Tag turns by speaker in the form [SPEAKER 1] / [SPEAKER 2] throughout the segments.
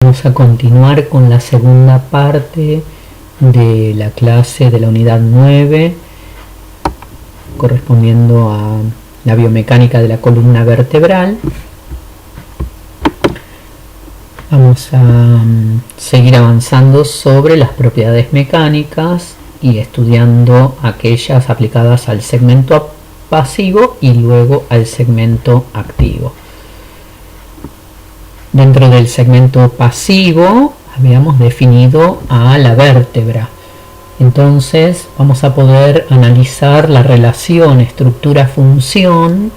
[SPEAKER 1] Vamos a continuar con la segunda parte de la clase de la unidad 9, correspondiendo a la biomecánica de la columna vertebral. Vamos a seguir avanzando sobre las propiedades mecánicas y estudiando aquellas aplicadas al segmento pasivo y luego al segmento activo. Dentro del segmento pasivo habíamos definido a la vértebra. Entonces vamos a poder analizar la relación estructura-función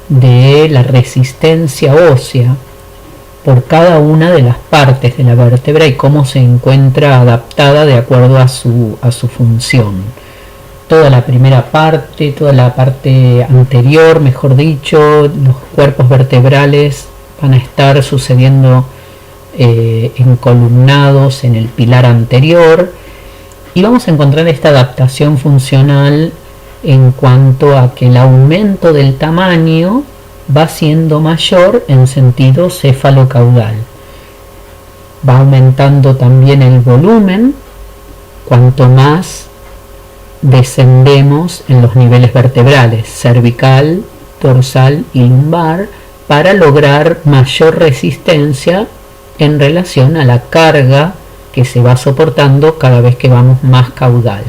[SPEAKER 1] de la resistencia ósea por cada una de las partes de la vértebra y cómo se encuentra adaptada de acuerdo a su función. Toda la primera parte, toda la parte anterior, mejor dicho, los cuerpos vertebrales van a estar sucediendo encolumnados en el pilar anterior y vamos a encontrar esta adaptación funcional en cuanto a que el aumento del tamaño va siendo mayor en sentido cefalocaudal. Va aumentando también el volumen cuanto más descendemos en los niveles vertebrales, cervical, dorsal y lumbar, para lograr mayor resistencia en relación a la carga que se va soportando cada vez que vamos más caudal.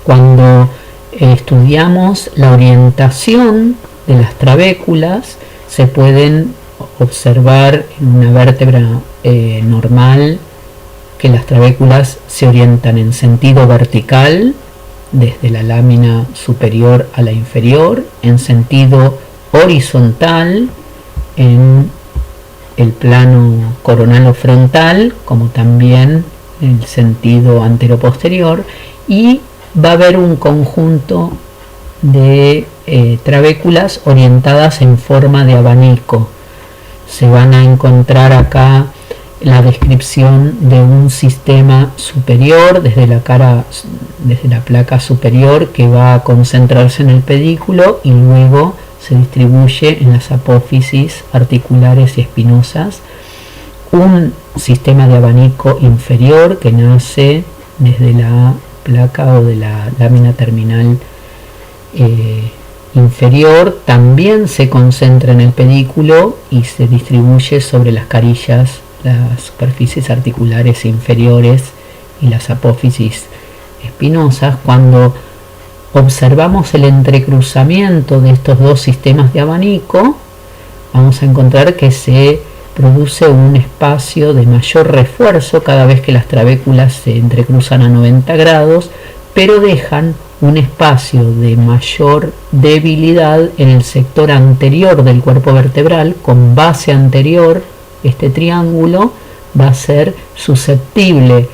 [SPEAKER 1] Cuando estudiamos la orientación de las trabéculas, se pueden observar en una vértebra normal que las trabéculas se orientan en sentido vertical, desde la lámina superior a la inferior, en sentido horizontal en el plano coronal o frontal, como también en el sentido anteroposterior, y va a haber un conjunto de trabéculas orientadas en forma de abanico. Se van a encontrar acá la descripción de un sistema superior desde la placa superior que va a concentrarse en el pedículo y luego se distribuye en las apófisis articulares y espinosas. Un sistema de abanico inferior que nace desde la placa o de la lámina terminal inferior, también se concentra en el pedículo y se distribuye sobre las carillas, las superficies articulares inferiores y las apófisis espinosas. Cuando observamos el entrecruzamiento de estos dos sistemas de abanico, vamos a encontrar que se produce un espacio de mayor refuerzo cada vez que las trabéculas se entrecruzan a 90 grados, pero dejan un espacio de mayor debilidad en el sector anterior del cuerpo vertebral. Con base anterior, este triángulo va a ser susceptible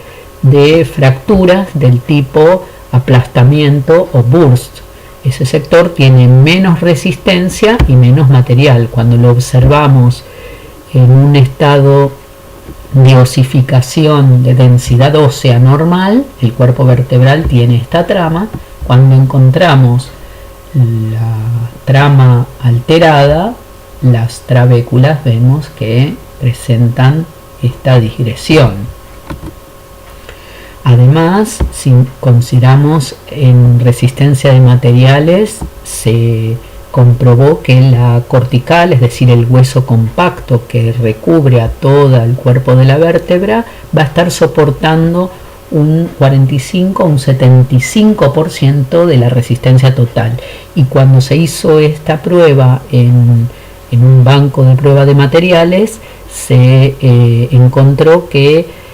[SPEAKER 1] de fracturas del tipo aplastamiento o burst. Ese sector tiene menos resistencia y menos material. Cuando lo observamos en un estado de osificación de densidad ósea normal, el cuerpo vertebral tiene esta trama. Cuando encontramos la trama alterada, las trabéculas vemos que presentan esta digresión. Además, si consideramos en resistencia de materiales, se comprobó que la cortical, es decir, el hueso compacto que recubre a todo el cuerpo de la vértebra, va a estar soportando un 45 o un 75% de la resistencia total. Y cuando se hizo esta prueba en un banco de prueba de materiales, se encontró que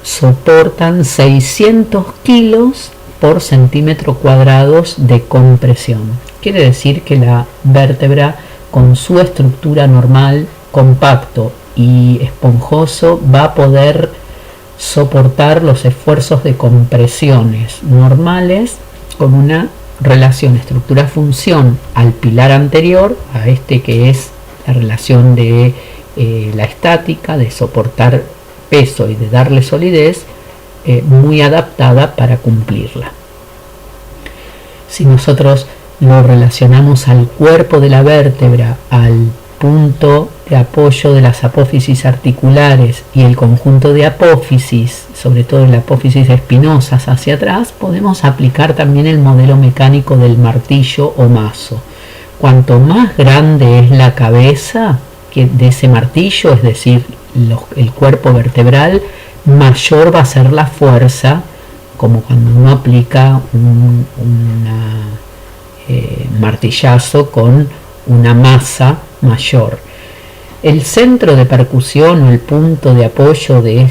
[SPEAKER 1] soportan 600 kilos por centímetro cuadrados de compresión. Quiere decir que la vértebra, con su estructura normal, compacto y esponjoso, va a poder soportar los esfuerzos de compresiones normales con una relación estructura-función al pilar anterior, a este que es la relación de la estática, de soportar peso y de darle solidez, muy adaptada para cumplirla. Si nosotros lo relacionamos al cuerpo de la vértebra, al punto de apoyo de las apófisis articulares y el conjunto de apófisis, sobre todo en la apófisis espinosas hacia atrás, podemos aplicar también el modelo mecánico del martillo o mazo. Cuanto más grande es la cabeza de ese martillo, es decir, el cuerpo vertebral, mayor va a ser la fuerza, como cuando uno aplica un martillazo con una masa mayor. El centro de percusión o el punto de apoyo de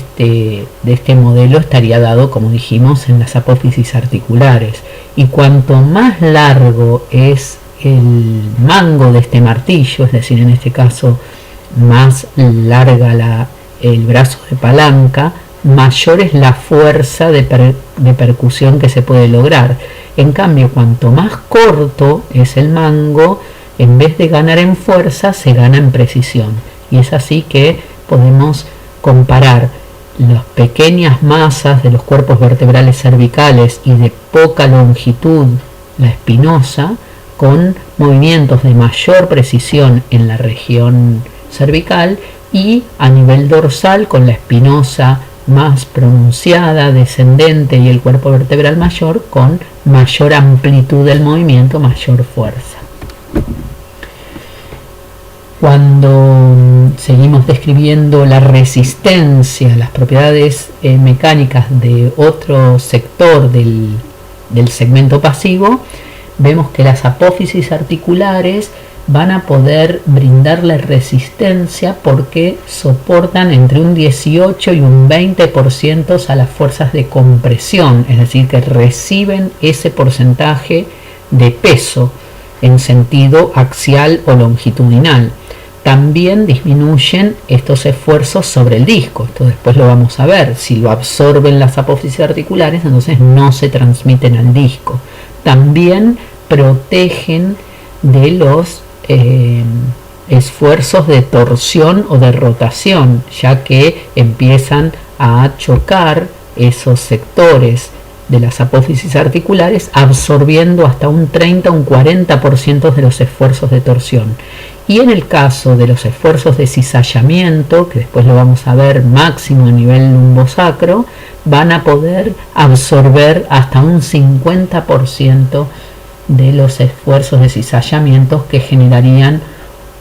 [SPEAKER 1] este modelo estaría dado, como dijimos, en las apófisis articulares, y cuanto más largo es el mango de este martillo, es decir, en este caso más larga el brazo de palanca, mayor es la fuerza de percusión que se puede lograr. En cambio, cuanto más corto es el mango, en vez de ganar en fuerza, se gana en precisión. Y es así que podemos comparar las pequeñas masas de los cuerpos vertebrales cervicales y de poca longitud, la espinosa, con movimientos de mayor precisión en la región cervical, y a nivel dorsal con la espinosa más pronunciada, descendente, y el cuerpo vertebral mayor con mayor amplitud del movimiento, mayor fuerza. Cuando seguimos describiendo la resistencia, las propiedades mecánicas de otro sector del segmento pasivo, vemos que las apófisis articulares van a poder brindarle resistencia porque soportan entre un 18 y un 20% a las fuerzas de compresión, es decir, que reciben ese porcentaje de peso en sentido axial o longitudinal. También disminuyen estos esfuerzos sobre el disco. Esto después lo vamos a ver. Si lo absorben las apófisis articulares, entonces no se transmiten al disco. También protegen de los esfuerzos de torsión o de rotación, ya que empiezan a chocar esos sectores de las apófisis articulares, absorbiendo hasta un 30 o un 40% de los esfuerzos de torsión. Y en el caso de los esfuerzos de cizallamiento, que después lo vamos a ver máximo a nivel lumbosacro, van a poder absorber hasta un 50% de los esfuerzos de cizallamiento, que generarían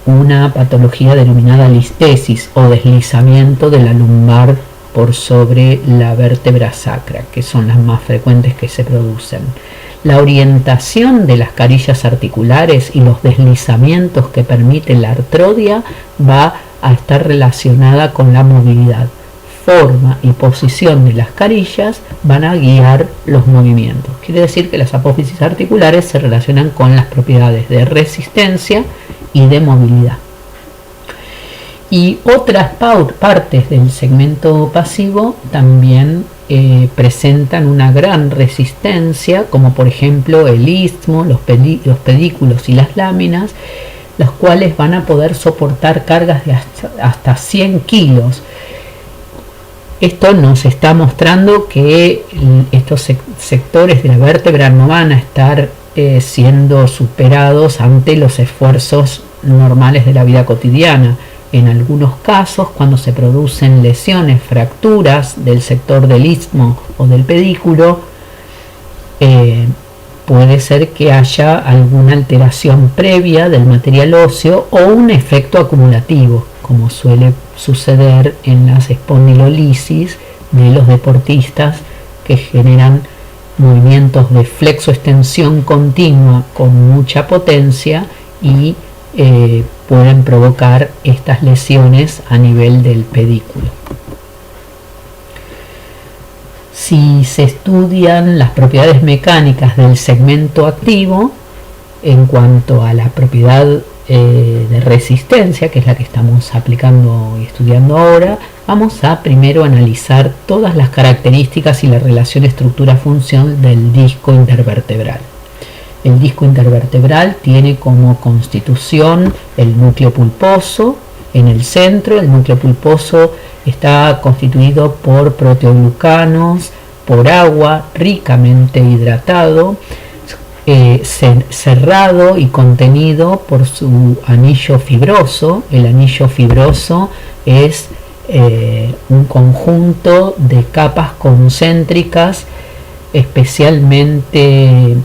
[SPEAKER 1] una patología denominada listesis o deslizamiento de la lumbar por sobre la vértebra sacra, que son las más frecuentes que se producen. La orientación de las carillas articulares y los deslizamientos que permite la artrodia va a estar relacionada con la movilidad. Forma y posición de las carillas van a guiar los movimientos. Quiere decir que las apófisis articulares se relacionan con las propiedades de resistencia y de movilidad. Y otras partes del segmento pasivo también presentan una gran resistencia, como por ejemplo el istmo, los pedículos y las láminas, los cuales van a poder soportar cargas de hasta 100 kilos. Esto nos está mostrando que estos sectores de la vértebra no van a estar siendo superados ante los esfuerzos normales de la vida cotidiana. En algunos casos, cuando se producen lesiones, fracturas del sector del istmo o del pedículo, puede ser que haya alguna alteración previa del material óseo o un efecto acumulativo, como suele suceder en las espondilolisis de los deportistas, que generan movimientos de flexoextensión continua con mucha potencia y pueden provocar estas lesiones a nivel del pedículo. Si se estudian las propiedades mecánicas del segmento activo en cuanto a la propiedad de resistencia, que es la que estamos aplicando y estudiando ahora, vamos a primero analizar todas las características y la relación estructura-función del disco intervertebral. El disco intervertebral tiene como constitución el núcleo pulposo. En el centro, el núcleo pulposo está constituido por proteoglucanos, por agua ricamente hidratado. cerrado y contenido por su anillo fibroso. El anillo fibroso es un conjunto de capas concéntricas especialmente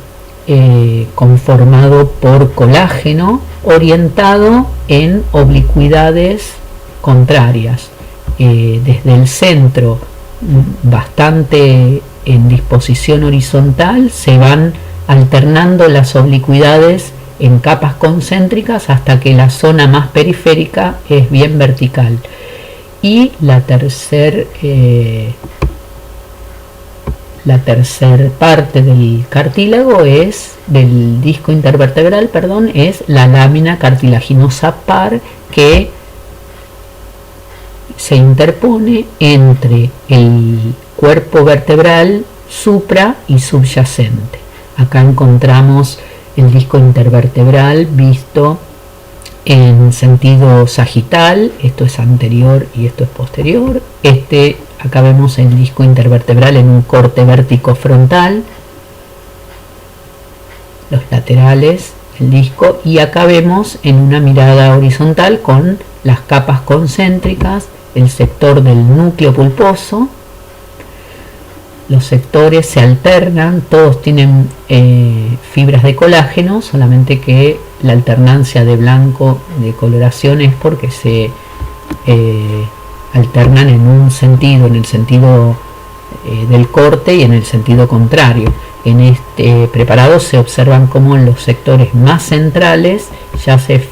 [SPEAKER 1] conformado por colágeno, orientado en oblicuidades contrarias, desde el centro bastante en disposición horizontal se van alternando las oblicuidades en capas concéntricas hasta que la zona más periférica es bien vertical. Y la tercer parte del cartílago del disco intervertebral, es la lámina cartilaginosa par, que se interpone entre el cuerpo vertebral supra y subyacente. Acá encontramos el disco intervertebral visto en sentido sagital, esto es anterior y esto es posterior. Acá vemos el disco intervertebral en un corte vértico frontal, los laterales, el disco, y acá vemos en una mirada horizontal con las capas concéntricas el sector del núcleo pulposo. Los sectores se alternan, todos tienen fibras de colágeno, solamente que la alternancia de blanco de coloración es porque se alternan en un sentido, en el sentido del corte y en el sentido contrario. En este preparado se observan como en los sectores más centrales ya se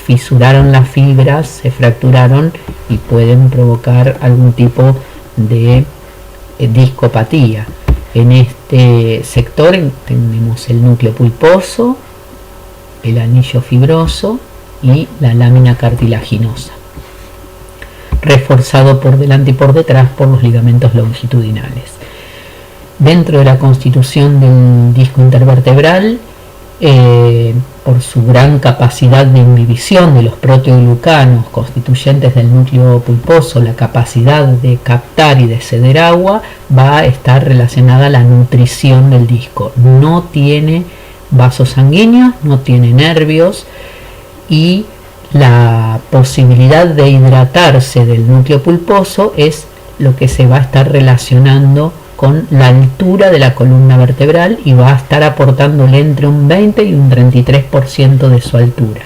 [SPEAKER 1] fisuraron las fibras, se fracturaron y pueden provocar algún tipo de discopatía. En este sector tenemos el núcleo pulposo, el anillo fibroso y la lámina cartilaginosa, reforzado por delante y por detrás por los ligamentos longitudinales. Dentro de la constitución del disco intervertebral, por su gran capacidad de inhibición de los proteoglucanos constituyentes del núcleo pulposo, la capacidad de captar y de ceder agua, va a estar relacionada a la nutrición del disco. No tiene vasos sanguíneos, no tiene nervios, y la posibilidad de hidratarse del núcleo pulposo es lo que se va a estar relacionando con la altura de la columna vertebral y va a estar aportándole entre un 20 y un 33% de su altura.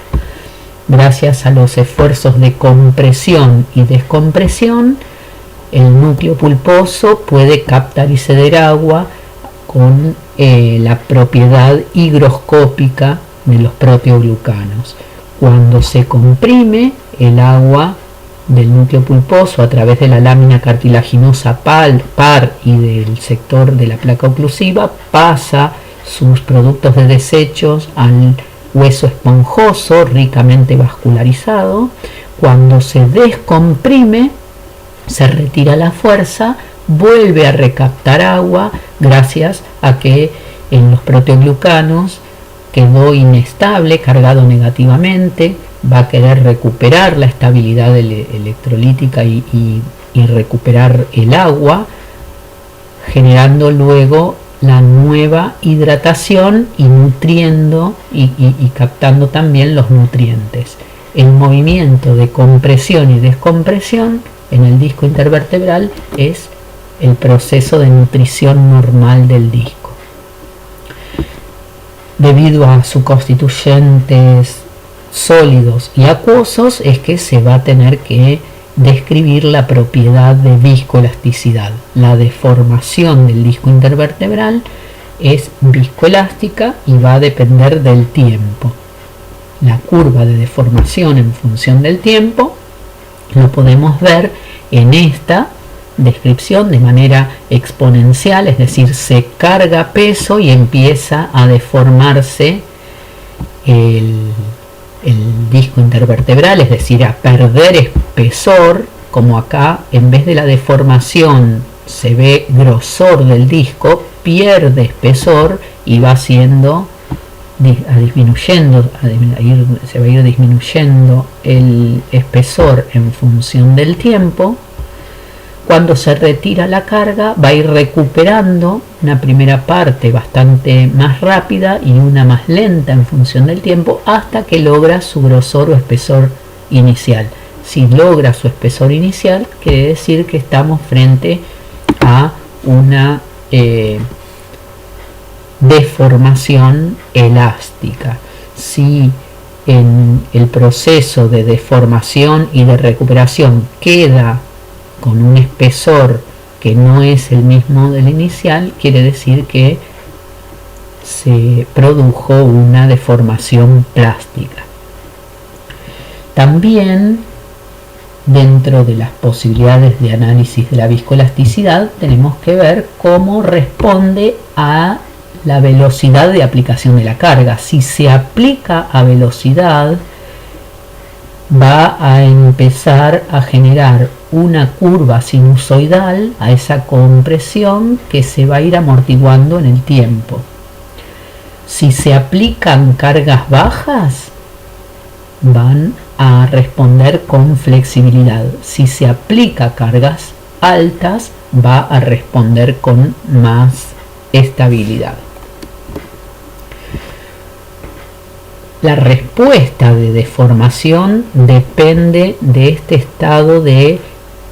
[SPEAKER 1] Gracias a los esfuerzos de compresión y descompresión, el núcleo pulposo puede captar y ceder agua con la propiedad higroscópica de los proteoglucanos. Cuando se comprime el agua del núcleo pulposo a través de la lámina cartilaginosa par y del sector de la placa oclusiva, pasa sus productos de desechos al hueso esponjoso ricamente vascularizado. Cuando se descomprime, se retira la fuerza, vuelve a recaptar agua gracias a que en los proteoglucanos quedó inestable, cargado negativamente, va a querer recuperar la estabilidad electrolítica y recuperar el agua, generando luego la nueva hidratación y nutriendo y captando también los nutrientes. El movimiento de compresión y descompresión en el disco intervertebral es el proceso de nutrición normal del disco. Debido a sus constituyentes sólidos y acuosos, es que se va a tener que describir la propiedad de viscoelasticidad. La deformación del disco intervertebral es viscoelástica y va a depender del tiempo. La curva de deformación en función del tiempo lo podemos ver en esta descripción de manera exponencial, es decir, se carga peso y empieza a deformarse el disco intervertebral, es decir, a perder espesor, como acá en vez de la deformación se ve grosor del disco, pierde espesor y va siendo se va a ir disminuyendo el espesor en función del tiempo. Cuando se retira la carga va a ir recuperando una primera parte bastante más rápida y una más lenta en función del tiempo hasta que logra su grosor o espesor inicial. Si logra su espesor inicial, quiere decir que estamos frente a una deformación elástica. Si en el proceso de deformación y de recuperación queda con un espesor que no es el mismo del inicial, quiere decir que se produjo una deformación plástica. También, dentro de las posibilidades de análisis de la viscoelasticidad, tenemos que ver cómo responde a la velocidad de aplicación de la carga. Si se aplica a velocidad, va a empezar a generar una curva sinusoidal a esa compresión que se va a ir amortiguando en el tiempo. Si se aplican cargas bajas, van a responder con flexibilidad. Si se aplica cargas altas, va a responder con más estabilidad. La respuesta de deformación depende de este estado de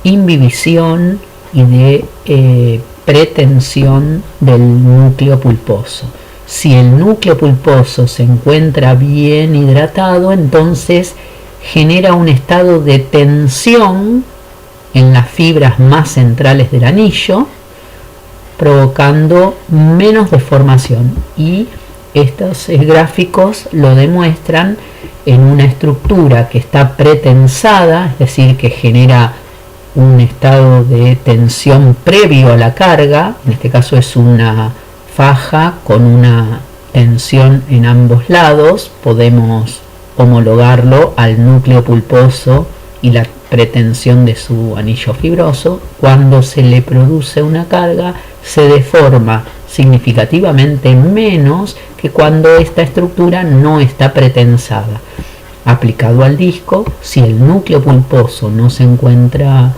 [SPEAKER 1] imbibición y de pretensión del núcleo pulposo. Si el núcleo pulposo se encuentra bien hidratado, entonces genera un estado de tensión en las fibras más centrales del anillo, provocando menos deformación, y estos gráficos lo demuestran en una estructura que está pretensada, es decir, que genera un estado de tensión previo a la carga. En este caso es una faja con una tensión en ambos lados. Podemos homologarlo al núcleo pulposo y la pretensión de su anillo fibroso. Cuando se le produce una carga, se deforma significativamente menos que cuando esta estructura no está pretensada. Aplicado al disco, si el núcleo pulposo no se encuentra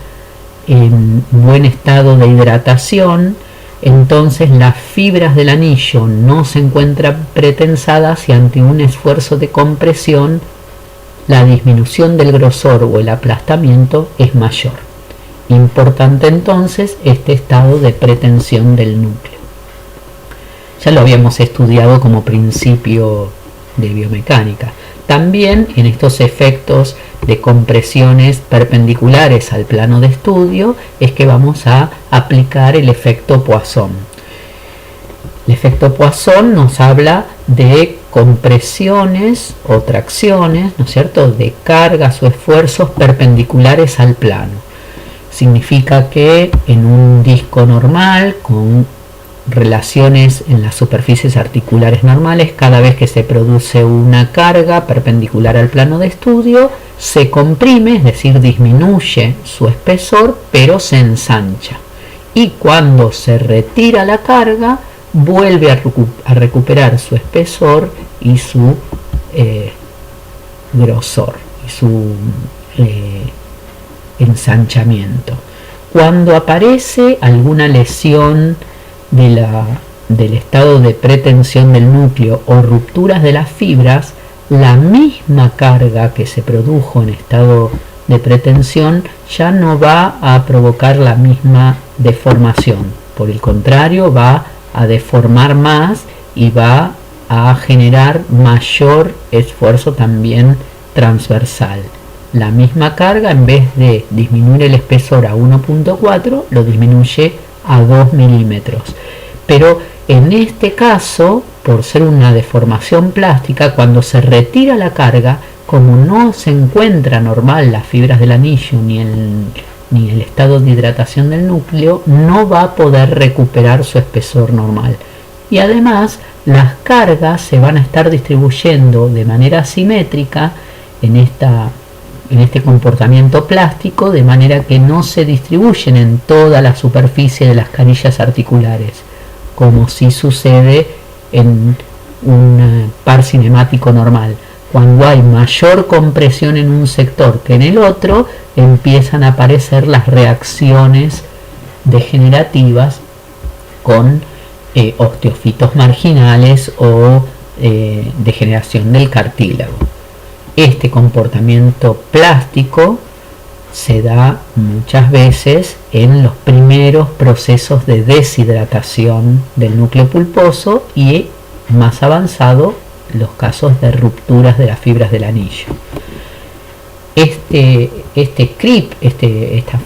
[SPEAKER 1] en buen estado de hidratación, entonces las fibras del anillo no se encuentran pretensadas y ante un esfuerzo de compresión la disminución del grosor o el aplastamiento es mayor. Importante entonces este estado de pretensión del núcleo. Ya lo habíamos estudiado como principio de biomecánica. También en estos efectos de compresiones perpendiculares al plano de estudio es que vamos a aplicar el efecto Poisson. El efecto Poisson nos habla de compresiones o tracciones, ¿no es cierto?, de cargas o esfuerzos perpendiculares al plano. Significa que en un disco normal, con relaciones en las superficies articulares normales, cada vez que se produce una carga perpendicular al plano de estudio, se comprime, es decir, disminuye su espesor, pero se ensancha. Y cuando se retira la carga, vuelve a recuperar su espesor y su grosor y su ensanchamiento. Cuando aparece alguna lesión del estado de pretensión del núcleo o rupturas de las fibras, la misma carga que se produjo en estado de pretensión ya no va a provocar la misma deformación. Por el contrario, va a deformar más y va a generar mayor esfuerzo también transversal. La misma carga, en vez de disminuir el espesor a 1.4, lo disminuye a 2 milímetros. Pero en este caso, por ser una deformación plástica, cuando se retira la carga, como no se encuentra normal las fibras del anillo ni el estado de hidratación del núcleo, no va a poder recuperar su espesor normal. Y además, las cargas se van a estar distribuyendo de manera simétrica en este comportamiento plástico, de manera que no se distribuyen en toda la superficie de las carillas articulares, como si sucede en un par cinemático normal. Cuando hay mayor compresión en un sector que en el otro, empiezan a aparecer las reacciones degenerativas con osteofitos marginales o degeneración del cartílago. Este comportamiento plástico se da muchas veces en los primeros procesos de deshidratación del núcleo pulposo y más avanzado los casos de rupturas de las fibras del anillo. Este CRIP, esta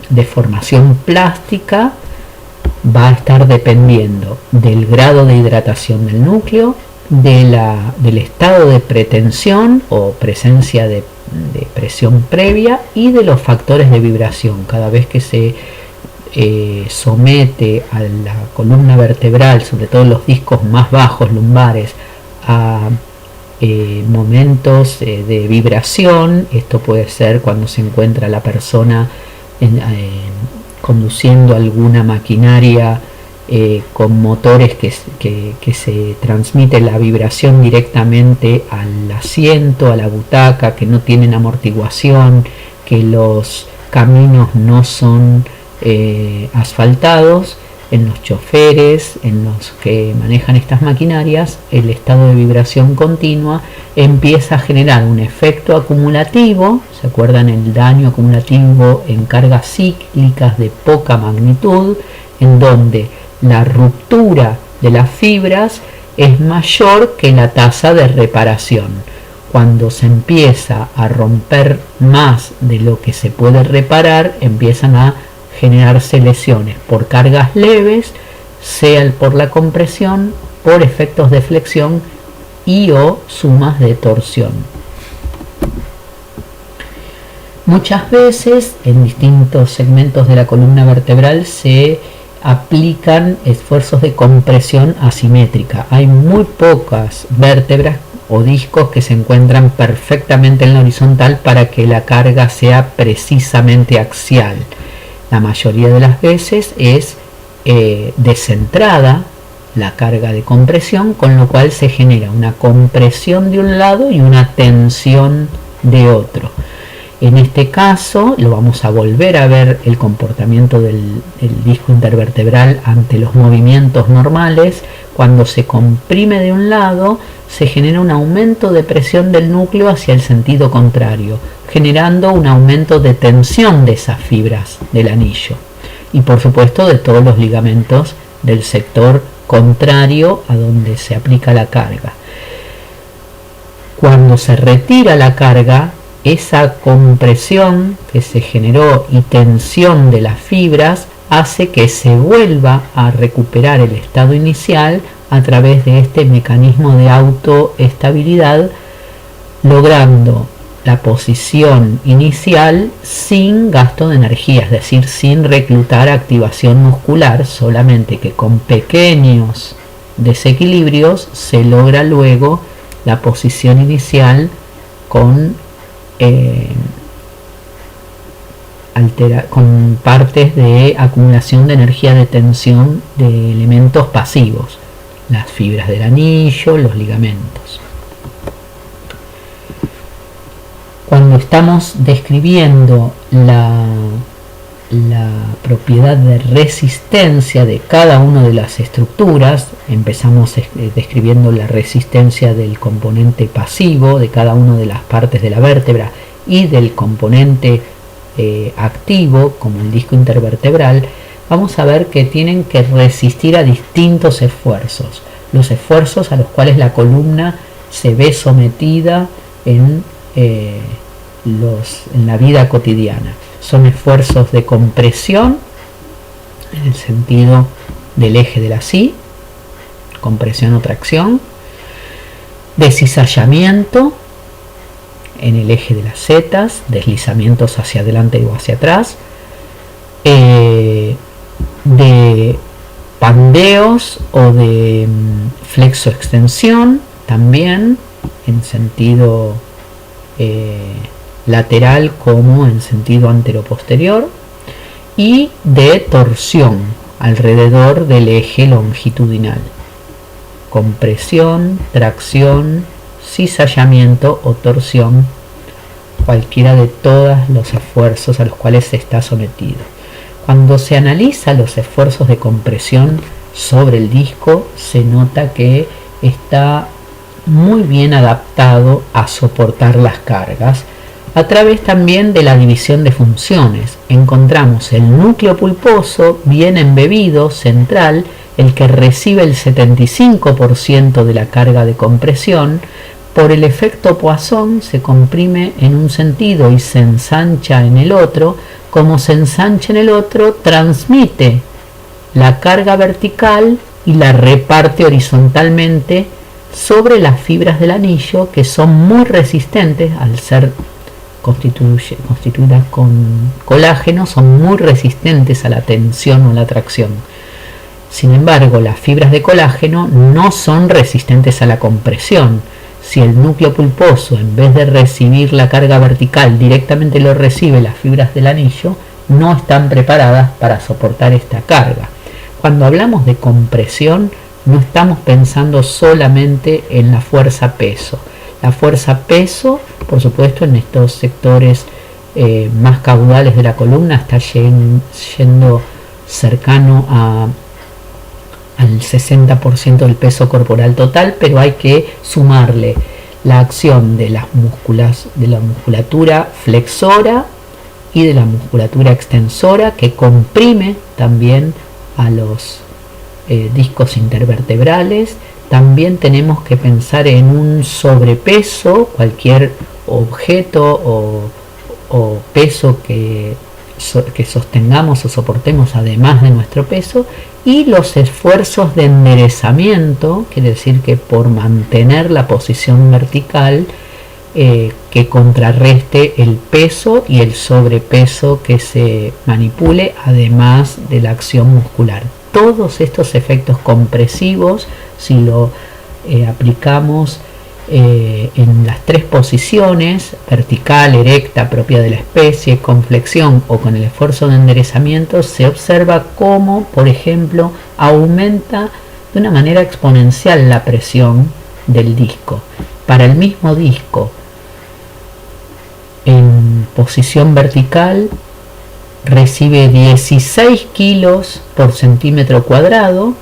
[SPEAKER 1] deformación plástica va a estar dependiendo del grado de hidratación del núcleo, del estado de pretensión o presencia de presión previa y de los factores de vibración. Cada vez que se somete a la columna vertebral, sobre todo los discos más bajos lumbares, a momentos de vibración, esto puede ser cuando se encuentra la persona conduciendo alguna maquinaria con motores que se transmite la vibración directamente al asiento, a la butaca, que no tienen amortiguación, que los caminos no son asfaltados. En los choferes, en los que manejan estas maquinarias, el estado de vibración continua empieza a generar un efecto acumulativo. ¿Se acuerdan el daño acumulativo en cargas cíclicas de poca magnitud? En donde la ruptura de las fibras es mayor que la tasa de reparación. Cuando se empieza a romper más de lo que se puede reparar, empiezan a generarse lesiones por cargas leves, sea por la compresión, por efectos de flexión y o sumas de torsión. Muchas veces en distintos segmentos de la columna vertebral se aplican esfuerzos de compresión asimétrica. Hay muy pocas vértebras o discos que se encuentran perfectamente en la horizontal para que la carga sea precisamente axial. La mayoría de las veces es descentrada la carga de compresión, con lo cual se genera una compresión de un lado y una tensión de otro. En este caso lo vamos a volver a ver el comportamiento del disco intervertebral ante los movimientos normales. Cuando se comprime de un lado, se genera un aumento de presión del núcleo hacia el sentido contrario, generando un aumento de tensión de esas fibras del anillo y por supuesto de todos los ligamentos del sector contrario a donde se aplica la carga. Cuando se retira la carga, esa compresión que se generó y tensión de las fibras hace que se vuelva a recuperar el estado inicial a través de este mecanismo de autoestabilidad, logrando la posición inicial sin gasto de energía, es decir, sin reclutar activación muscular, solamente que con pequeños desequilibrios se logra luego la posición inicial con partes de acumulación de energía de tensión de elementos pasivos, las fibras del anillo, los ligamentos. Cuando estamos describiendo la propiedad de resistencia de cada una de las estructuras, empezamos describiendo la resistencia del componente pasivo de cada una de las partes de la vértebra y del componente activo, como el disco intervertebral. Vamos a ver que tienen que resistir a distintos esfuerzos, los esfuerzos a los cuales la columna se ve sometida en la vida cotidiana. Son esfuerzos de compresión en el sentido del eje de la SI, compresión o tracción, de cizallamiento en el eje de las zetas, deslizamientos hacia adelante o hacia atrás, de pandeos o de flexo-extensión, también en sentido lateral como en sentido antero-posterior, y de torsión alrededor del eje longitudinal, compresión, tracción, cizallamiento o torsión, cualquiera de todos los esfuerzos a los cuales se está sometido. Cuando se analiza los esfuerzos de compresión sobre el disco, se nota que está muy bien adaptado a soportar las cargas. A través también de la división de funciones, encontramos el núcleo pulposo bien embebido, central, el que recibe el 75% de la carga de compresión. Por el efecto Poisson se comprime en un sentido y se ensancha en el otro. Como se ensancha en el otro, transmite la carga vertical y la reparte horizontalmente sobre las fibras del anillo, que son muy resistentes al ser constituidas con colágeno, son muy resistentes a la tensión o la tracción. Sin embargo, las fibras de colágeno no son resistentes a la compresión. Si el núcleo pulposo, en vez de recibir la carga vertical, directamente lo recibe las fibras del anillo, no están preparadas para soportar esta carga. Cuando hablamos de compresión, no estamos pensando solamente en la fuerza-peso. La fuerza-peso, por supuesto, en estos sectores más caudales de la columna está yendo cercano al 60% del peso corporal total, pero hay que sumarle la acción de la musculatura flexora y de la musculatura extensora, que comprime también a los discos intervertebrales. También tenemos que pensar en un sobrepeso, cualquier objeto o peso que sostengamos o soportemos además de nuestro peso, y los esfuerzos de enderezamiento, quiere decir que por mantener la posición vertical, que contrarreste el peso y el sobrepeso que se manipule, además de la acción muscular. Todos estos efectos compresivos, si lo aplicamos en las tres posiciones, vertical, erecta, propia de la especie, con flexión o con el esfuerzo de enderezamiento, se observa cómo, por ejemplo, aumenta de una manera exponencial la presión del disco. Para el mismo disco en posición vertical recibe 16 kilos por centímetro cuadrado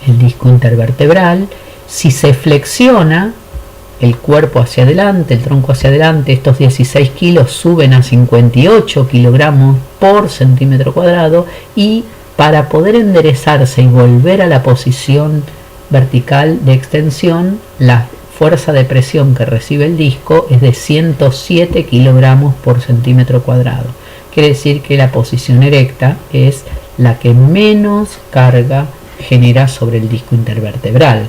[SPEAKER 1] el disco intervertebral. Si se flexiona el cuerpo hacia adelante, el tronco hacia adelante, estos 16 kilos suben a 58 kilogramos por centímetro cuadrado, y para poder enderezarse y volver a la posición vertical de extensión, la fuerza de presión que recibe el disco es de 107 kilogramos por centímetro cuadrado. Quiere decir que la posición erecta es la que menos carga genera sobre el disco intervertebral.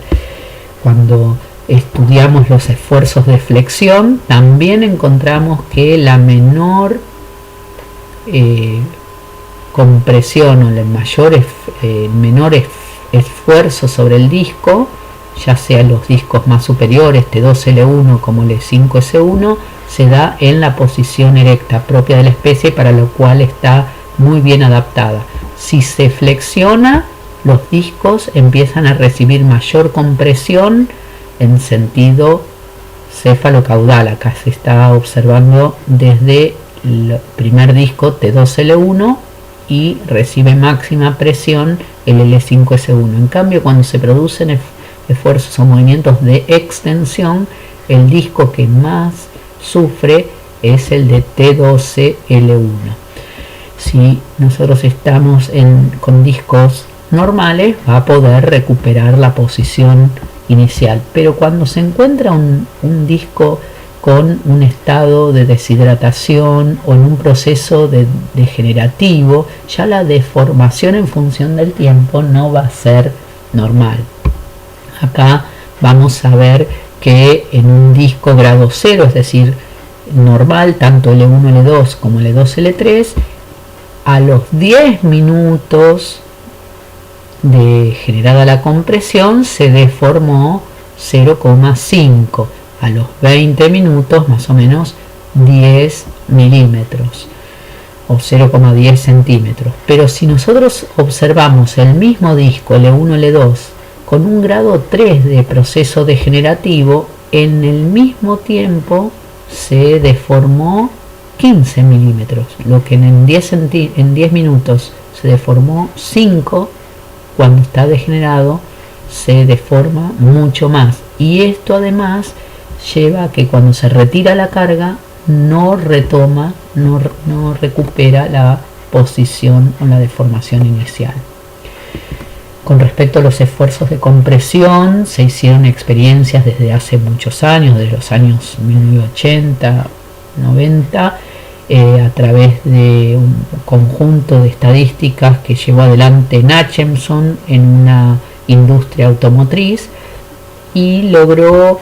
[SPEAKER 1] Cuando estudiamos los esfuerzos de flexión, también encontramos que la menor compresión o el menor esfuerzo sobre el disco, ya sea los discos más superiores, T2L1 como el E5S1, se da en la posición erecta propia de la especie, para lo cual está muy bien adaptada. Si se flexiona, los discos empiezan a recibir mayor compresión en sentido céfalo-caudal. Acá se está observando desde el primer disco T2L1 y recibe máxima presión el L5S1. En cambio, cuando se producen esfuerzos o movimientos de extensión, el disco que más sufre es el de T12L1. Si nosotros estamos con discos normales, va a poder recuperar la posición inicial, pero cuando se encuentra un disco con un estado de deshidratación o en un proceso degenerativo, ya la deformación en función del tiempo no va a ser normal. Acá vamos a ver que en un disco grado 0, es decir, normal, tanto L1, L2 como L2, L3, a los 10 minutos de generada la compresión se deformó 0,5, a los 20 minutos más o menos 10 milímetros o 0,10 centímetros. Pero si nosotros observamos el mismo disco L1, L2 con un grado 3 de proceso degenerativo, en el mismo tiempo se deformó 15 milímetros, lo que en 10 minutos se deformó 5, cuando está degenerado se deforma mucho más. Y esto además lleva a que cuando se retira la carga no recupera la posición o la deformación inicial. Con respecto a los esfuerzos de compresión, se hicieron experiencias desde hace muchos años, desde los años 1980, 90, a través de un conjunto de estadísticas que llevó adelante Nachemson en una industria automotriz, y logró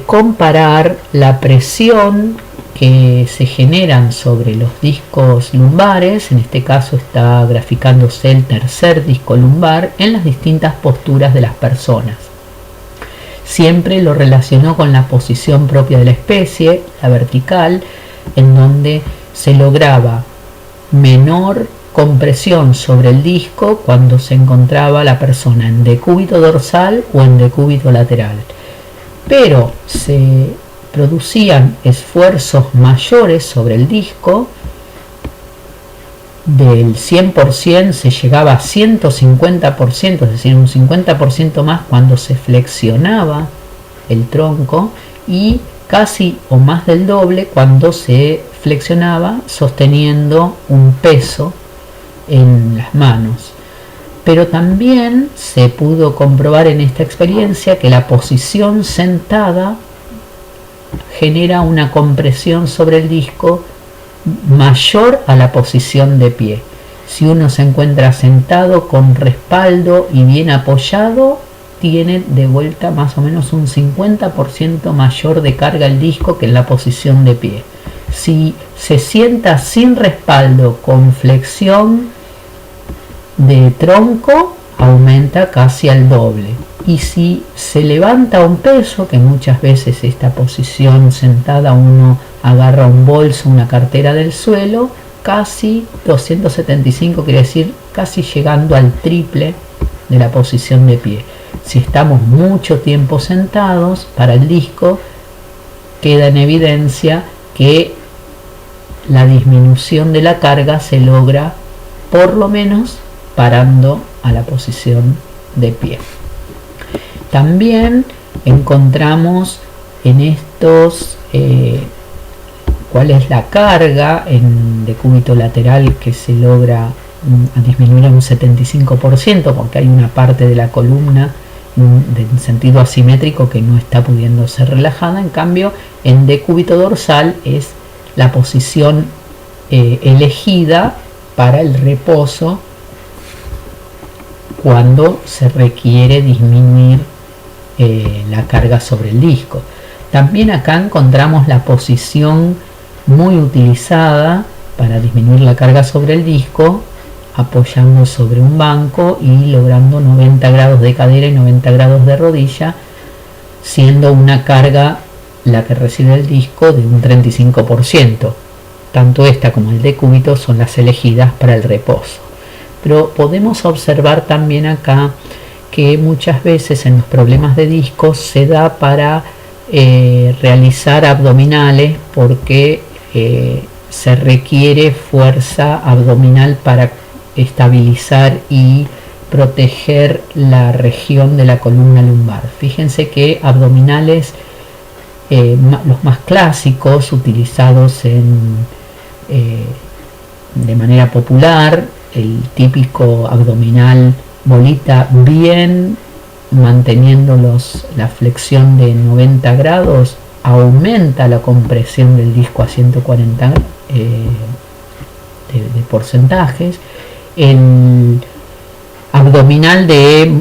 [SPEAKER 1] comparar la presión que se generan sobre los discos lumbares. En este caso está graficándose el tercer disco lumbar en las distintas posturas de las personas. Siempre lo relacionó con la posición propia de la especie, la vertical, en donde se lograba menor compresión sobre el disco cuando se encontraba la persona en decúbito dorsal o en decúbito lateral, pero se producían esfuerzos mayores sobre el disco. Del 100% se llegaba a 150%, es decir, un 50% más cuando se flexionaba el tronco, y casi o más del doble cuando se flexionaba sosteniendo un peso en las manos. Pero también se pudo comprobar en esta experiencia que la posición sentada genera una compresión sobre el disco mayor a la posición de pie. Si uno se encuentra sentado con respaldo y bien apoyado, tiene de vuelta más o menos un 50% mayor de carga el disco que en la posición de pie. Si se sienta sin respaldo, con flexión de tronco, aumenta casi al doble. Y si se levanta un peso, que muchas veces esta posición sentada uno agarra un bolso, una cartera del suelo, casi 275, quiere decir casi llegando al triple de la posición de pie. Si estamos mucho tiempo sentados, para el disco queda en evidencia que la disminución de la carga se logra por lo menos parando a la posición de pie. También encontramos en estos cuál es la carga en decúbito lateral que se logra disminuir a un 75%, porque hay una parte de la columna en sentido asimétrico que no está pudiendo ser relajada. En cambio, en decúbito dorsal es la posición elegida para el reposo cuando se requiere disminuir la carga sobre el disco. También acá encontramos la posición muy utilizada para disminuir la carga sobre el disco, apoyando sobre un banco y logrando 90 grados de cadera y 90 grados de rodilla, siendo una carga la que recibe el disco de un 35%. Tanto esta como el decúbito son las elegidas para el reposo. Pero podemos observar también acá que muchas veces en los problemas de discos se da para realizar abdominales, porque se requiere fuerza abdominal para estabilizar y proteger la región de la columna lumbar. Fíjense que abdominales, los más clásicos utilizados de manera popular, el típico abdominal bolita, bien manteniendo la flexión de 90 grados, aumenta la compresión del disco a 140 de porcentajes. El abdominal de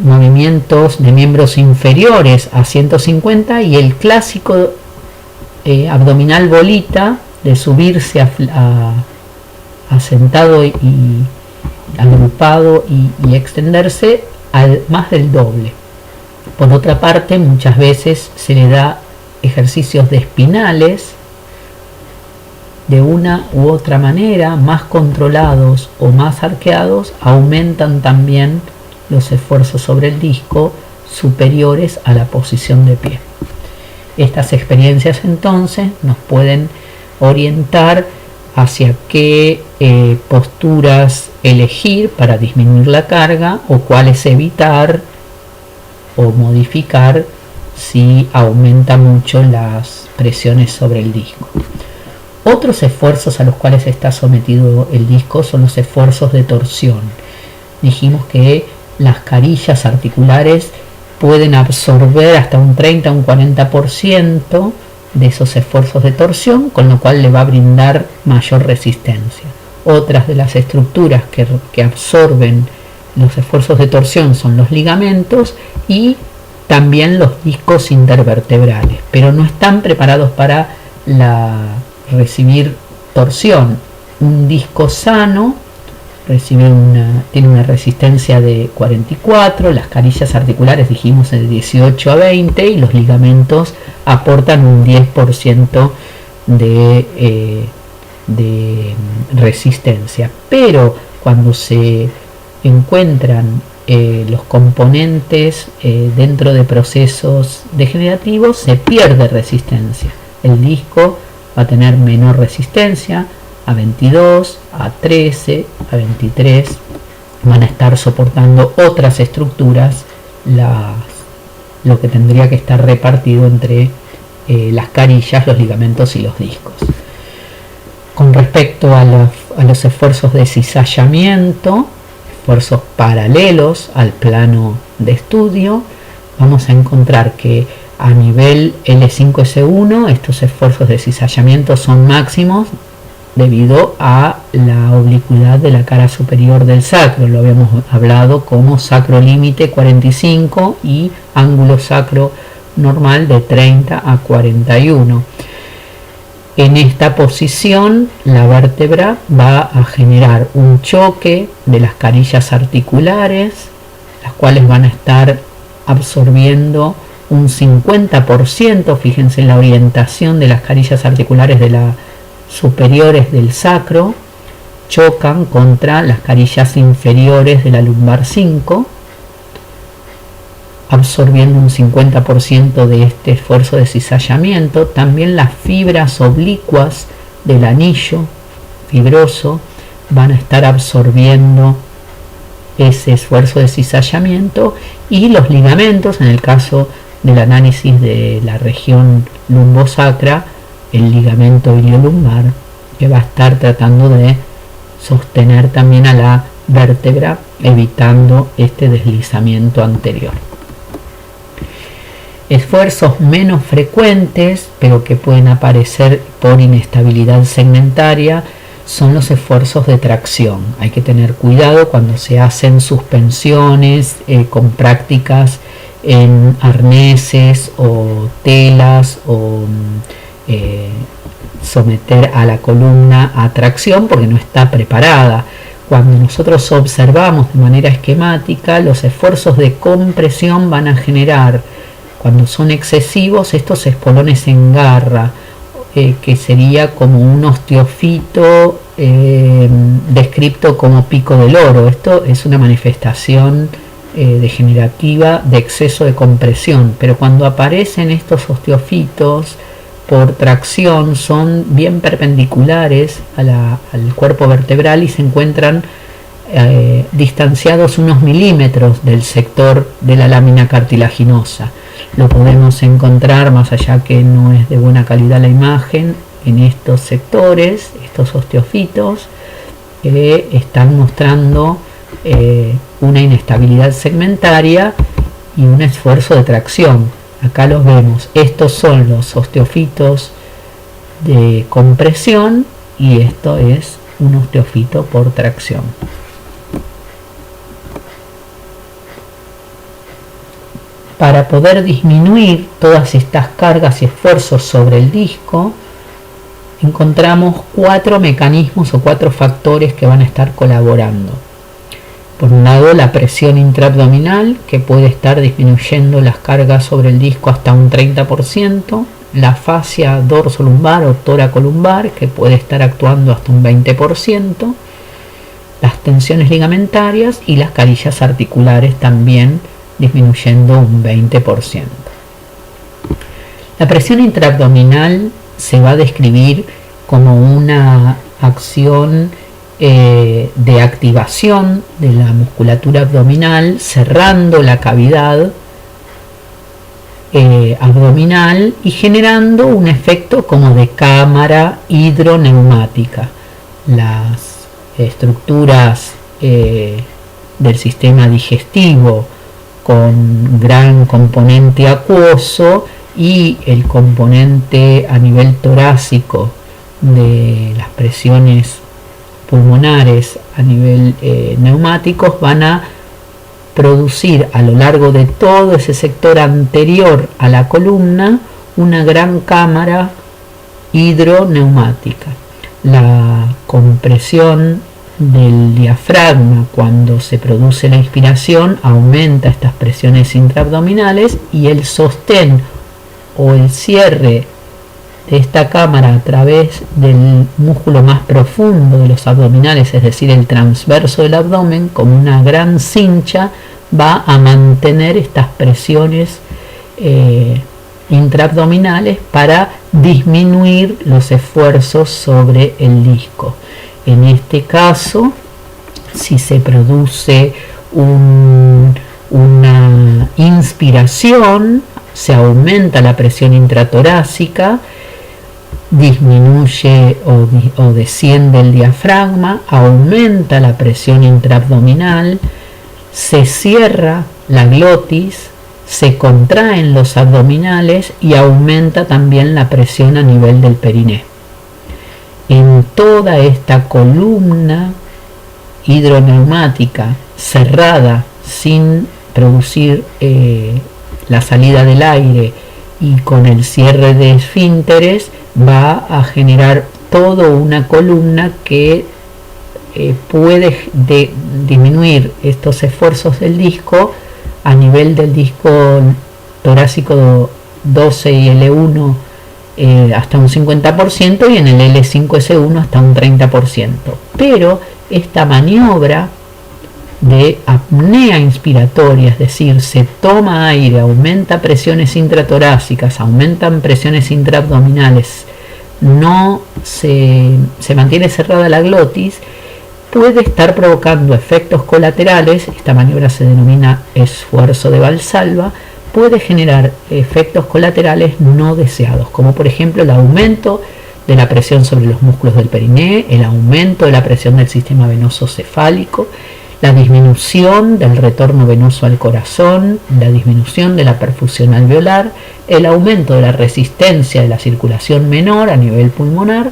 [SPEAKER 1] movimientos de miembros inferiores a 150, y el clásico abdominal bolita de subirse a sentado y agrupado y extenderse al más del doble. Por otra parte, muchas veces se le da ejercicios de espinales de una u otra manera, más controlados o más arqueados, aumentan también los esfuerzos sobre el disco superiores a la posición de pie. Estas experiencias entonces nos pueden orientar hacia qué posturas elegir para disminuir la carga o cuáles evitar o modificar si aumenta mucho las presiones sobre el disco. Otros esfuerzos a los cuales está sometido el disco son los esfuerzos de torsión. Dijimos que las carillas articulares pueden absorber hasta un 30 o un 40% de esos esfuerzos de torsión, con lo cual le va a brindar mayor resistencia. Otras de las estructuras que absorben los esfuerzos de torsión son los ligamentos y también los discos intervertebrales, pero no están preparados para recibir torsión. Un disco sano tiene una resistencia de 44, las carillas articulares dijimos de 18 a 20 y los ligamentos aportan un 10% de resistencia. Pero cuando se encuentran los componentes dentro de procesos degenerativos, se pierde resistencia. El disco va a tener menor resistencia, a 22, a 13, a 23, van a estar soportando otras estructuras lo que tendría que estar repartido entre las carillas, los ligamentos y los discos. Con respecto a los esfuerzos de cizallamiento, esfuerzos paralelos al plano de estudio, vamos a encontrar que a nivel L5S1 estos esfuerzos de cizallamiento son máximos debido a la oblicuidad de la cara superior del sacro. Lo habíamos hablado como sacro límite 45 y ángulo sacro normal de 30 a 41. En esta posición la vértebra va a generar un choque de las carillas articulares, las cuales van a estar absorbiendo un 50%, fíjense en la orientación de las carillas articulares superiores del sacro, chocan contra las carillas inferiores de la lumbar 5, absorbiendo un 50% de este esfuerzo de cizallamiento. También las fibras oblicuas del anillo fibroso van a estar absorbiendo ese esfuerzo de cizallamiento, y los ligamentos, en el caso del análisis de la región lumbosacra, el ligamento iliolumbar, que va a estar tratando de sostener también a la vértebra, evitando este deslizamiento anterior. Esfuerzos menos frecuentes, pero que pueden aparecer por inestabilidad segmentaria, son los esfuerzos de tracción. Hay que tener cuidado cuando se hacen suspensiones con prácticas en arneses o telas, o someter a la columna a tracción porque no está preparada. Cuando nosotros observamos de manera esquemática, los esfuerzos de compresión van a generar, cuando son excesivos, estos espolones en garra, que sería como un osteofito descrito como pico del oro. Esto es una manifestación degenerativa de exceso de compresión, pero cuando aparecen estos osteofitos por tracción son bien perpendiculares al cuerpo vertebral y se encuentran distanciados unos milímetros del sector de la lámina cartilaginosa. Lo podemos encontrar, más allá que no es de buena calidad la imagen, en estos sectores, estos osteofitos que están mostrando una inestabilidad segmentaria y un esfuerzo de tracción. Acá los vemos. Estos son los osteofitos de compresión y esto es un osteofito por tracción. Para poder disminuir todas estas cargas y esfuerzos sobre el disco, encontramos 4 mecanismos o 4 factores que van a estar colaborando. Por un lado, la presión intraabdominal, que puede estar disminuyendo las cargas sobre el disco hasta un 30%, la fascia dorsolumbar o toracolumbar, que puede estar actuando hasta un 20%, las tensiones ligamentarias y las carillas articulares también disminuyendo un 20%. La presión intraabdominal se va a describir como una acción de activación de la musculatura abdominal, cerrando la cavidad abdominal y generando un efecto como de cámara hidroneumática. Las estructuras del sistema digestivo con gran componente acuoso y el componente a nivel torácico de las presiones pulmonares a nivel neumáticos van a producir a lo largo de todo ese sector anterior a la columna una gran cámara hidroneumática. La compresión del diafragma cuando se produce la inspiración aumenta estas presiones intraabdominales y el sostén o el cierre de esta cámara a través del músculo más profundo de los abdominales, es decir, el transverso del abdomen, como una gran cincha, va a mantener estas presiones intraabdominales para disminuir los esfuerzos sobre el disco. En este caso, si se produce una inspiración, se aumenta la presión intratorácica, disminuye o desciende el diafragma, aumenta la presión intraabdominal, se cierra la glotis, se contraen los abdominales y aumenta también la presión a nivel del periné. En toda esta columna hidroneumática cerrada sin producir la salida del aire y con el cierre de esfínteres, va a generar toda una columna que puede disminuir estos esfuerzos del disco a nivel del disco torácico 12 y L1 hasta un 50% y en el L5S1 hasta un 30%. Pero esta maniobra de apnea inspiratoria, es decir, se toma aire, aumenta presiones intratorácicas, aumentan presiones intraabdominales, no se mantiene cerrada la glotis, puede estar provocando efectos colaterales. Esta maniobra se denomina esfuerzo de Valsalva. Puede generar efectos colaterales no deseados, como por ejemplo el aumento de la presión sobre los músculos del periné, el aumento de la presión del sistema venoso cefálico, la disminución del retorno venoso al corazón, la disminución de la perfusión alveolar, el aumento de la resistencia de la circulación menor a nivel pulmonar,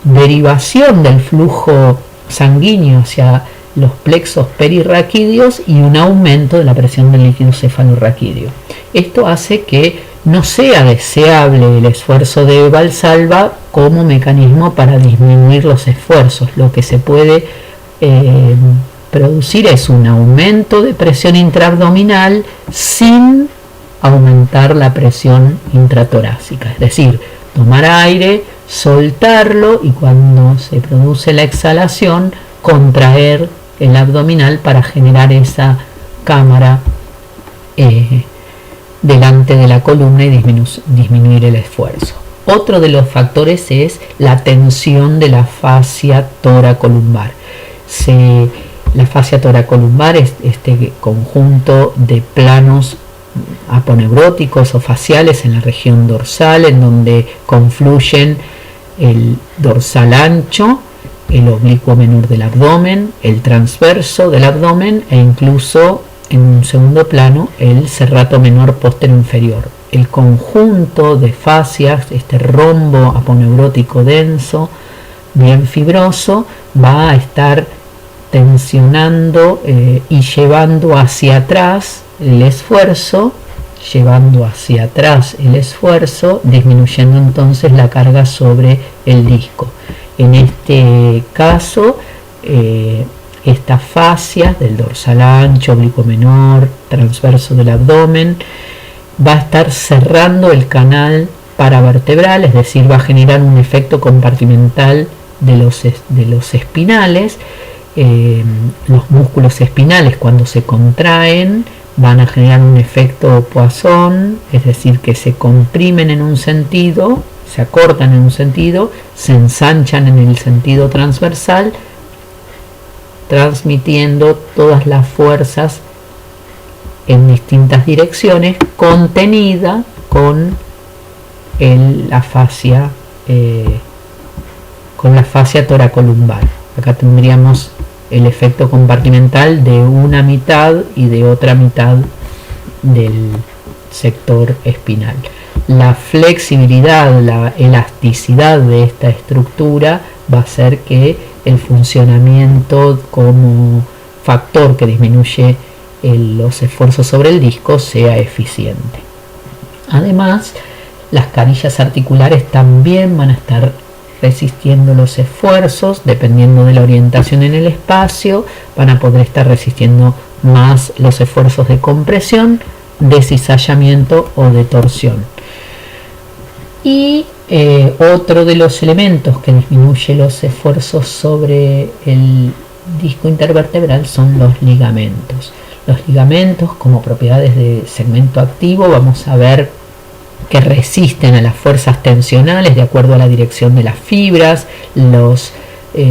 [SPEAKER 1] derivación del flujo sanguíneo hacia los plexos perirraquídeos y un aumento de la presión del líquido cefalorraquídeo. Esto hace que no sea deseable el esfuerzo de Valsalva como mecanismo para disminuir los esfuerzos. Lo que se puede producir es un aumento de presión intraabdominal sin aumentar la presión intratorácica, es decir, tomar aire, soltarlo y cuando se produce la exhalación contraer el abdominal para generar esa cámara delante de la columna y disminuir el esfuerzo. Otro de los factores es la tensión de la fascia toracolumbar. La fascia toracolumbar es este conjunto de planos aponeuróticos o faciales en la región dorsal, en donde confluyen el dorsal ancho, el oblicuo menor del abdomen, el transverso del abdomen e incluso en un segundo plano el serrato menor póstero inferior. El conjunto de fascias, este rombo aponeurótico denso, bien fibroso, va a estar tensionando y llevando hacia atrás el esfuerzo, disminuyendo entonces la carga sobre el disco. En este caso, estas fascias del dorsal ancho, oblicuo menor, transverso del abdomen, va a estar cerrando el canal paravertebral, es decir, va a generar un efecto compartimental de los espinales los músculos espinales cuando se contraen van a generar un efecto Poisson, es decir, que se comprimen en un sentido, se acortan en un sentido, se ensanchan en el sentido transversal, transmitiendo todas las fuerzas en distintas direcciones, contenida con la fascia toracolumbar. Acá tendríamos el efecto compartimental de una mitad y de otra mitad del sector espinal. La flexibilidad, la elasticidad de esta estructura va a hacer que el funcionamiento como factor que disminuye los esfuerzos sobre el disco sea eficiente. Además, las carillas articulares también van a estar resistiendo los esfuerzos, dependiendo de la orientación en el espacio, van a poder estar resistiendo más los esfuerzos de compresión, de cizallamiento o de torsión. Y otro de los elementos que disminuye los esfuerzos sobre el disco intervertebral son los ligamentos. Los ligamentos, como propiedades de segmento activo, vamos a ver que resisten a las fuerzas tensionales de acuerdo a la dirección de las fibras.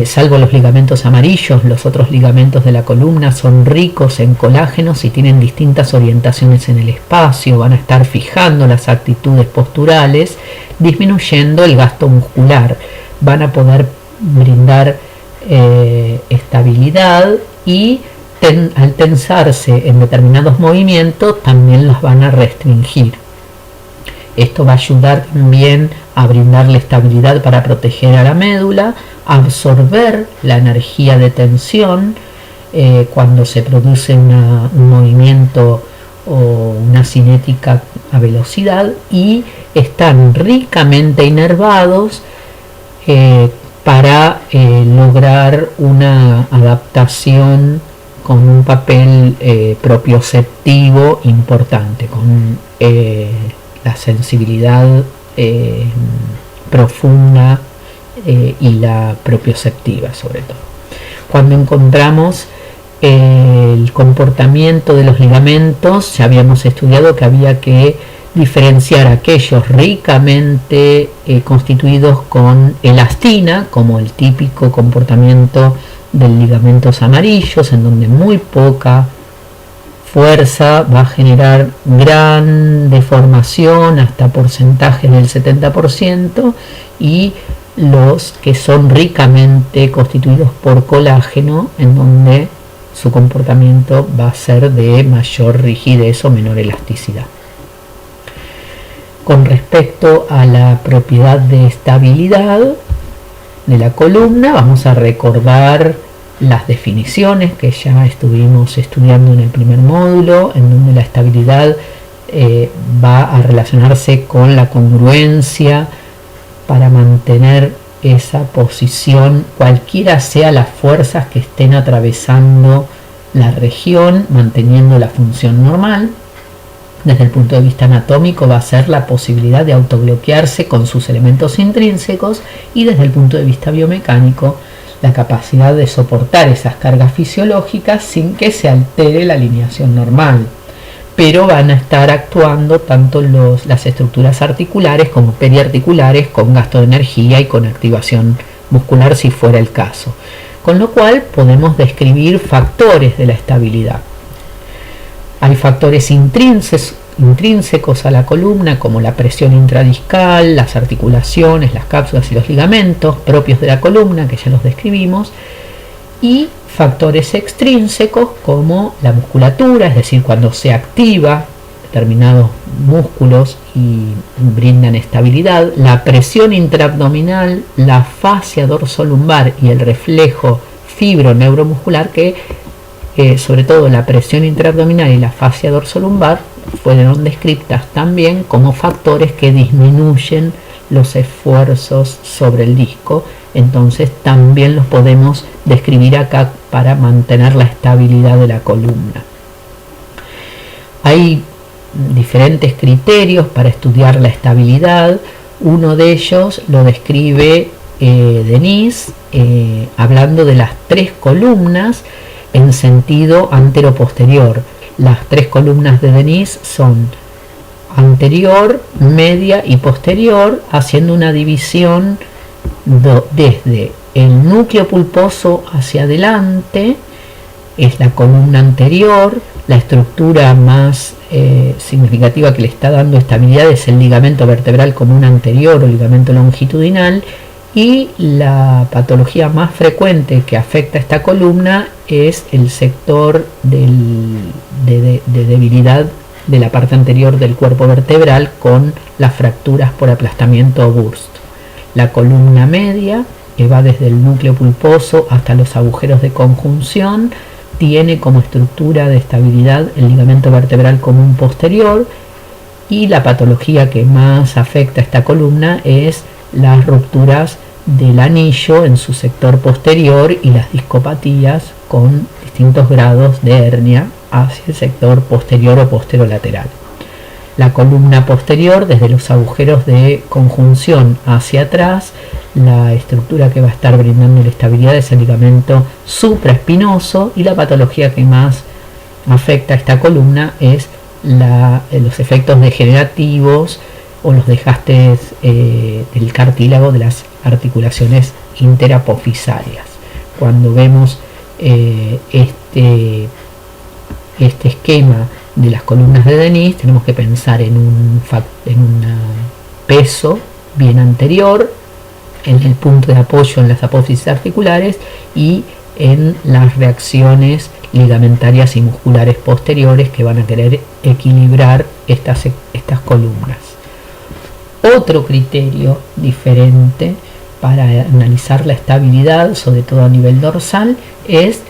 [SPEAKER 1] Salvo los ligamentos amarillos, los otros ligamentos de la columna son ricos en colágenos y tienen distintas orientaciones en el espacio, van a estar fijando las actitudes posturales, disminuyendo el gasto muscular, van a poder brindar estabilidad y al tensarse en determinados movimientos también las van a restringir. Esto va a ayudar también a brindarle estabilidad para proteger a la médula, absorber la energía de tensión cuando se produce un movimiento o una cinética a velocidad, y están ricamente inervados para lograr una adaptación con un papel propioceptivo importante, con la sensibilidad profunda y la propioceptiva sobre todo. Cuando encontramos el comportamiento de los ligamentos, ya habíamos estudiado que había que diferenciar aquellos ricamente constituidos con elastina, como el típico comportamiento de ligamentos amarillos, en donde muy poca fuerza va a generar gran deformación hasta porcentajes del 70%, y los que son ricamente constituidos por colágeno, en donde su comportamiento va a ser de mayor rigidez o menor elasticidad. Con respecto a la propiedad de estabilidad de la columna, vamos a recordar las definiciones que ya estuvimos estudiando en el primer módulo, en donde la estabilidad va a relacionarse con la congruencia para mantener esa posición, cualquiera sea las fuerzas que estén atravesando la región, manteniendo la función normal. Desde el punto de vista anatómico va a ser la posibilidad de autobloquearse con sus elementos intrínsecos, y desde el punto de vista biomecánico la capacidad de soportar esas cargas fisiológicas sin que se altere la alineación normal. Pero van a estar actuando tanto las estructuras articulares como periarticulares con gasto de energía y con activación muscular si fuera el caso. Con lo cual podemos describir factores de la estabilidad. Hay factores intrínsecos a la columna, como la presión intradiscal, las articulaciones, las cápsulas y los ligamentos propios de la columna, que ya los describimos, y factores extrínsecos como la musculatura, es decir, cuando se activa determinados músculos y brindan estabilidad, la presión intraabdominal, la fascia dorsolumbar y el reflejo fibroneuromuscular, que sobre todo la presión intraabdominal y la fascia dorsolumbar fueron descritas también como factores que disminuyen los esfuerzos sobre el disco. Entonces también los podemos describir acá para mantener la estabilidad de la columna. Hay diferentes criterios para estudiar la estabilidad. Uno de ellos lo describe Denis hablando de las tres columnas en sentido antero-posterior. Las tres columnas de Denis son anterior, media y posterior, haciendo una división desde el núcleo pulposo hacia adelante, es la columna anterior. La estructura más significativa que le está dando estabilidad es el ligamento vertebral común anterior o ligamento longitudinal, y la patología más frecuente que afecta a esta columna es el sector de debilidad de la parte anterior del cuerpo vertebral con las fracturas por aplastamiento o burst. La columna media, que va desde el núcleo pulposo hasta los agujeros de conjunción, tiene como estructura de estabilidad el ligamento vertebral común posterior, y la patología que más afecta a esta columna es las rupturas del anillo en su sector posterior y las discopatías con distintos grados de hernia hacia el sector posterior o posterolateral. La columna posterior, desde los agujeros de conjunción hacia atrás, la estructura que va a estar brindando la estabilidad es el ligamento supraespinoso, y la patología que más afecta a esta columna es los efectos degenerativos o los desgastes del cartílago de las articulaciones interapofisarias. Cuando vemos este esquema de las columnas de Denis, tenemos que pensar en un peso bien anterior, en el punto de apoyo en las apófisis articulares y en las reacciones ligamentarias y musculares posteriores que van a querer equilibrar estas columnas. Otro criterio diferente para analizar la estabilidad, sobre todo a nivel dorsal, es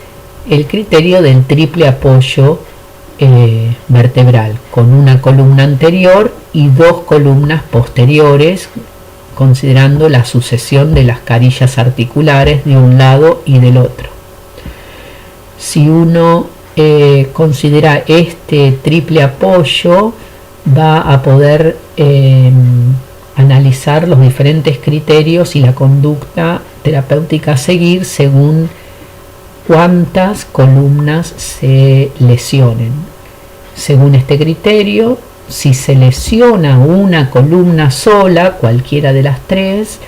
[SPEAKER 1] el criterio del triple apoyo vertebral, con una columna anterior y dos columnas posteriores, considerando la sucesión de las carillas articulares de un lado y del otro. Si uno considera este triple apoyo, va a poder analizar los diferentes criterios y la conducta terapéutica a seguir según cuántas columnas se lesionen. Según este criterio, si se lesiona una columna sola, cualquiera de las tres,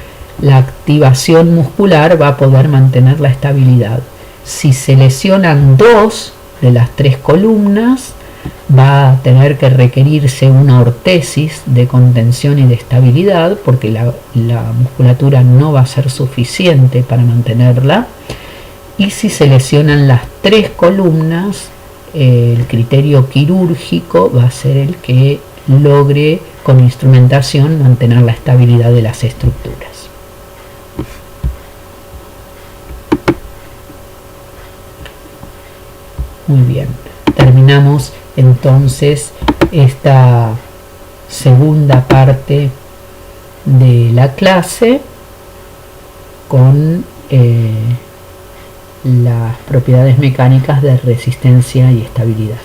[SPEAKER 1] la activación muscular va a poder mantener la estabilidad. Si se lesionan dos de las tres columnas, va a tener que requerirse una ortesis de contención y de estabilidad, porque la musculatura no va a ser suficiente para mantenerla. Y si se lesionan las tres columnas, el criterio quirúrgico va a ser el que logre con instrumentación mantener la estabilidad de las estructuras. Muy bien, terminamos entonces esta segunda parte de la clase con las propiedades mecánicas de resistencia y estabilidad.